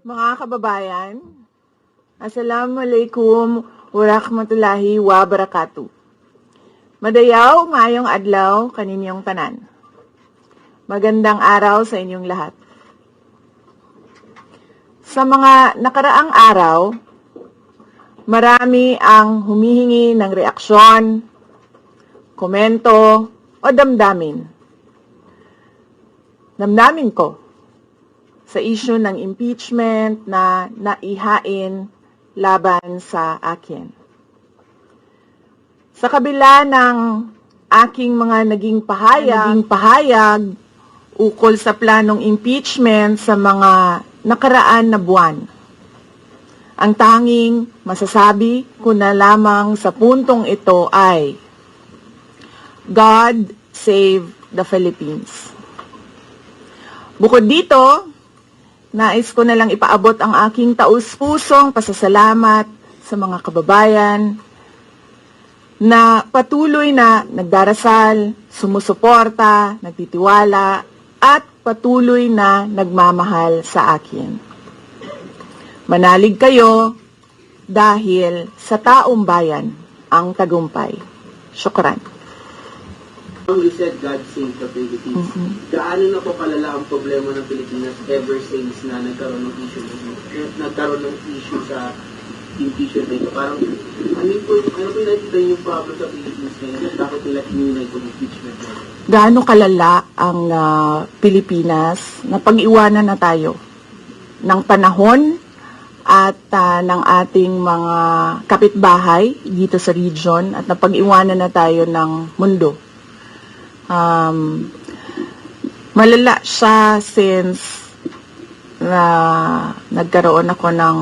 Mga kababayan, Assalamualaikum warahmatullahi wabarakatuh. Madayaw, maayong adlaw, kaninyong tanan. Magandang araw sa inyong lahat. Sa mga nakaraang araw, marami ang humihingi ng reaksyon, komento, o damdamin. Damdamin ko sa issue ng impeachment na naihain laban sa akin. Sa kabila ng aking mga naging pahayag ukol sa planong impeachment sa mga nakaraan na buwan, ang tanging masasabi ko na lamang sa puntong ito ay God save the Philippines. Bukod dito, nais ko na lang ipaabot ang aking taus-pusong pasasalamat sa mga kababayan na patuloy na nagdarasal, sumusuporta, nagtitiwala, at patuloy na nagmamahal sa akin. Manalig kayo dahil sa taong bayan ang tagumpay. Syukran. You said God save the Philippines. Gaano na po kalala ang problema ng Pilipinas ever since na nagkaroon ng issue sa impeachment na ito? Parang, ano po nakikita niyo problem sa Philippines ngayon? Bakit nila hinunay itong impeachment na ito? Gaano kalala ang Pilipinas na pag-iwanan na tayo ng panahon at ng ating mga kapitbahay dito sa region at napag-iwanan na tayo ng mundo. Malala siya since nagkaroon ako ng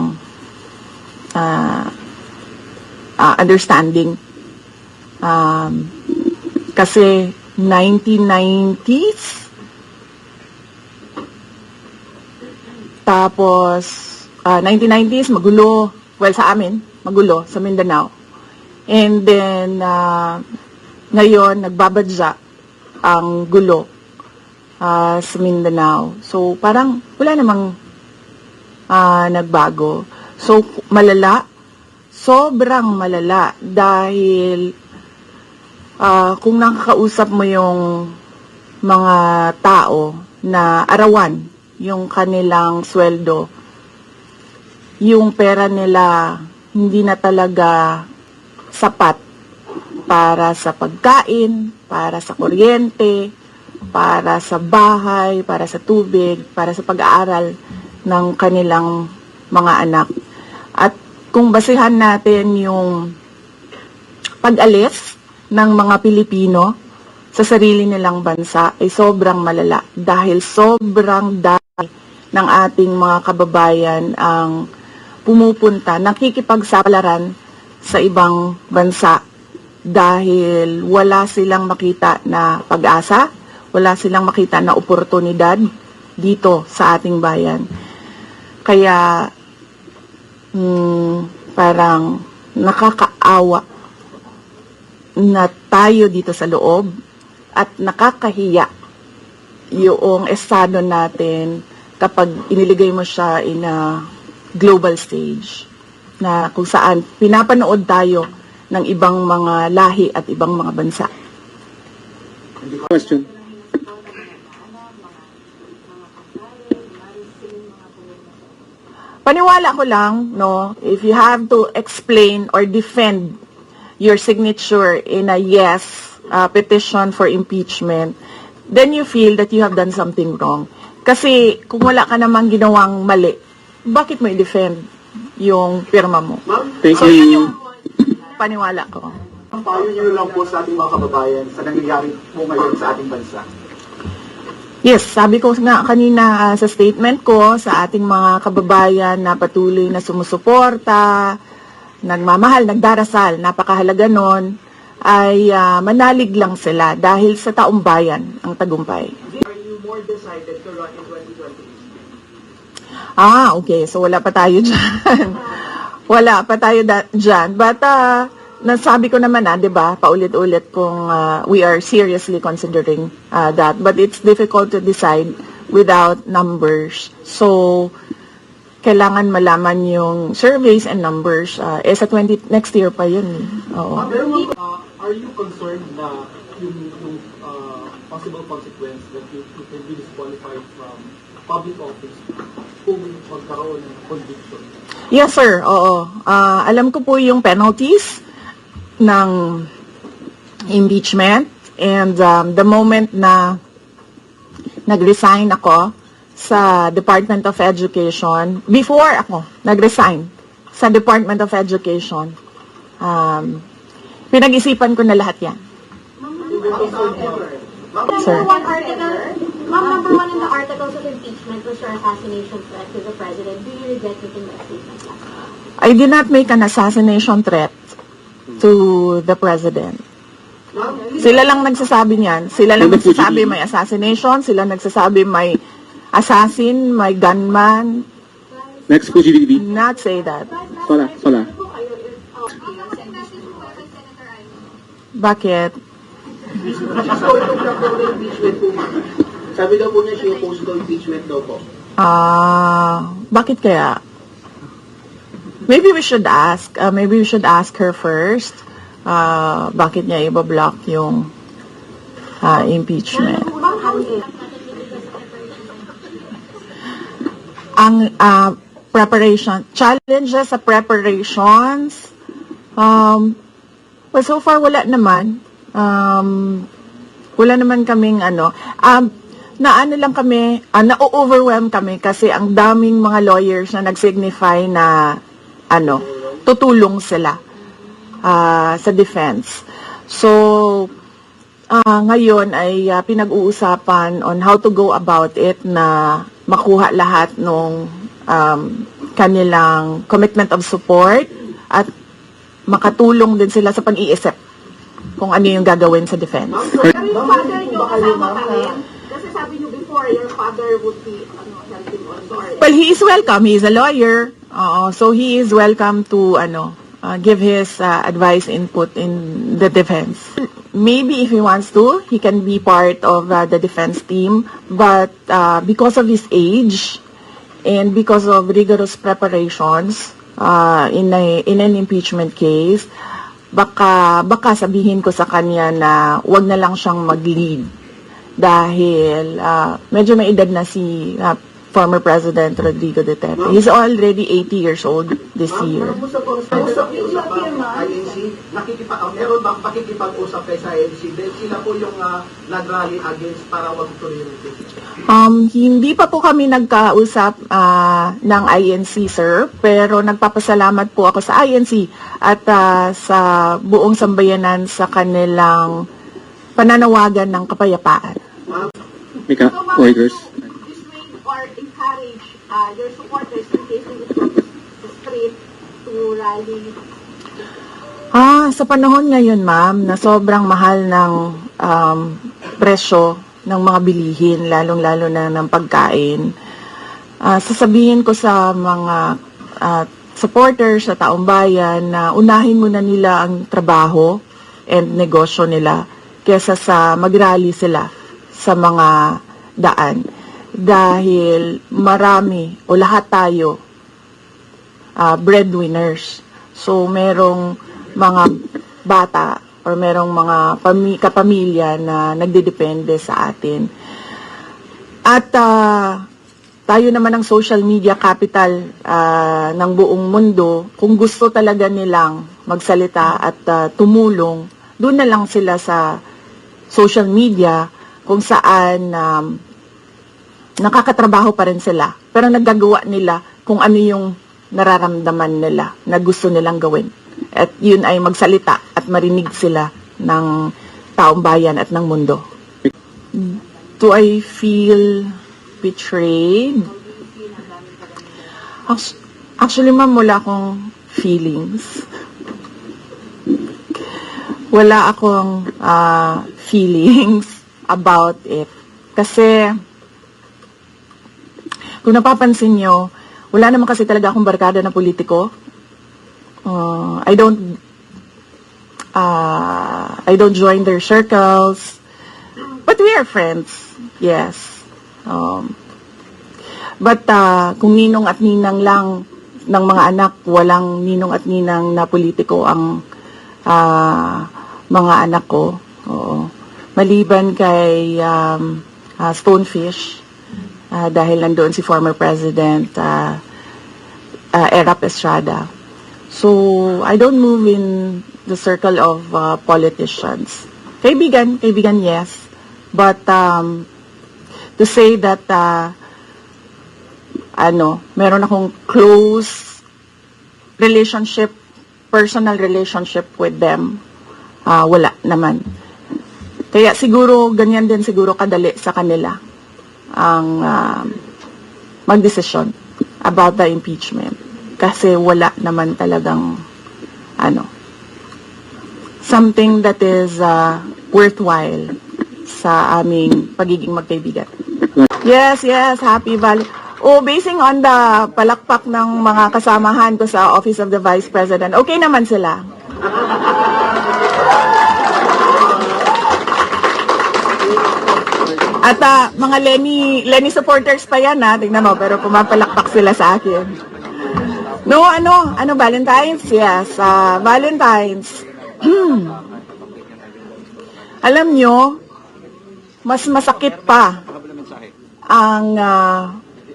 understanding. Kasi 1990s, tapos 1990s magulo, well sa amin, magulo sa Mindanao. And then ngayon nagbabadya ang gulo sa Mindanao. So, parang wala namang nagbago. So, malala, sobrang malala dahil kung nakakausap mo yung mga tao na arawan yung kanilang sweldo, yung pera nila hindi na talaga sapat para sa pagkain, para sa kuryente, para sa bahay, para sa tubig, para sa pag-aaral ng kanilang mga anak. At kung basihan natin yung pag-alis ng mga Pilipino sa sarili nilang bansa ay sobrang malala dahil sobrang dami ng ating mga kababayan ang pumupunta, nakikipagsapalaran sa ibang bansa dahil wala silang makita na pag-asa, wala silang makita na oportunidad dito sa ating bayan. Kaya parang nakakaawa na tayo dito sa loob at nakakahiya yung estado natin kapag iniligay mo siya in a global stage na kung saan pinapanood tayo ng ibang mga lahi at ibang mga bansa. Question. Paniwala ko lang, no, if you have to explain or defend your signature in a yes petition for impeachment, then you feel that you have done something wrong. Kasi kung wala ka namang ginawang mali, bakit mo i-defend yung pirma mo? Thank So, you. yun yung paniwala ko. Ang payo niyo lang po sa ating mga kababayan sa nangyayari po ngayon sa ating bansa? Yes, sabi ko nga kanina sa statement ko sa ating mga kababayan na patuloy na sumusuporta, nagmamahal, nagdarasal, napakahalaga nun, ay manalig lang sila dahil sa taong bayan ang tagumpay. Are you more decided to run in 2028? Okay. So wala pa tayo dyan. Wala pa tayo dyan. But nasabi ko naman 'di ba, paulit-ulit kung we are seriously considering that, but it's difficult to decide without numbers. So kailangan malaman yung surveys and numbers. Sa next year pa yun. Oo. Are you concerned na yung possible consequence that you can be disqualified from public office kung magkaroon ng conviction? Yes, sir. Oo. Alam ko po yung penalties ng impeachment, and the moment na nag-resign ako sa Department of Education, before ako nag-resign sa Department of Education, pinag-isipan ko na lahat yan. Sir. Number one in the articles of impeachment was your assassination threat to the president. Do you regret making that statement last night? I did not make an assassination threat to the president. Sila lang nagsasabi niyan. Sila lang nagsasabi may assassination. Sila nagsasabi may assassin, may gunman. Next po, GDB. Not say that. Pala. Bakit? She's told lang daw na impeachment po, ma'am. Sabi daw po niya, she opposed to impeachment daw po. Bakit kaya? Maybe we should ask. Maybe we should ask her first. Bakit niya i-block yung impeachment? Ang preparation, challenges sa preparations, well, so far wala naman. Wala naman kaming lang kami, na-overwhelm kami kasi ang daming mga lawyers na nag-signify na tutulong sila sa defense. So, ngayon ay pinag-uusapan on how to go about it na makuha lahat ng kanilang commitment of support at makatulong din sila sa pag-iisip kung ano yung gagawin sa defense. Pero yung father nyo kasama pa rin? Kasi sabi nyo before, your father would be helping also. Well, he is welcome. He is a lawyer. So he is welcome to give his advice, input in the defense. Maybe if he wants to, he can be part of the defense team. But because of his age and because of rigorous preparations in an impeachment case, baka sabihin ko sa kanya na wag na lang siyang mag-lead dahil medyo may edad na si former President Rodrigo Duterte. He's already 80 years old this year. Meron bang pakikipag-usap kay sa INC? Dahil sila po yung nag-rally against para wag tuloy rin. Hindi pa po kami nagkausap ng INC, sir, pero nagpapasalamat po ako sa INC at sa buong sambayanan sa kanilang pananawagan ng kapayapaan. Mika, orders. Dissuade or encourage your supporters in case they would come to the street to rally? Sa panahon ngayon, ma'am, na sobrang mahal ng presyo ng mga bilihin, lalong-lalo na ng pagkain, sasabihin ko sa mga supporters sa taong bayan na unahin muna nila ang trabaho and negosyo nila kesa sa mag-rally sila sa mga daan. Dahil marami o lahat tayo breadwinners. So merong mga bata or merong mga kapamilya na nagdedepende sa atin. At tayo naman ang social media capital ng buong mundo. Kung gusto talaga nilang magsalita at tumulong, doon na lang sila sa social media kung saan nakakatrabaho pa rin sila. Pero naggagawa nila kung ano yung nararamdaman nila na gusto nilang gawin. At yun ay magsalita at marinig sila ng taong bayan at ng mundo. Do I feel betrayed? Actually, ma'am, wala akong feelings. Wala akong feelings about it. Kasi, kung napapansin nyo, wala naman kasi talaga akong barkada na politiko. I don't join their circles. But we are friends, yes. But kung ninong at ninang lang ng mga anak, walang ninong at ninang na politiko ang mga anak ko. Oo. Maliban kay Stonefish, dahil nandoon si former President Erap Estrada. So, I don't move in the circle of politicians. Kaibigan, yes. But to say that meron akong close relationship, personal relationship with them, wala naman. Kaya siguro, ganyan din siguro kadali sa kanila ang magdesisyon about the impeachment. Kasi wala naman talagang something that is worthwhile sa aming pagiging magkaibigan. Yes, happy basing on the palakpak ng mga kasamahan ko sa Office of the Vice President, okay naman sila. At mga Lenny supporters pa yan, tingnan mo, pero pumapalakpak sila sa akin. No, Valentine's? Yes, Valentine's. Alam nyo, mas masakit pa ang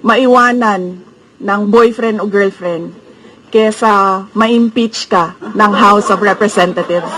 maiwanan ng boyfriend o girlfriend kesa ma-impeach ka ng House of Representatives.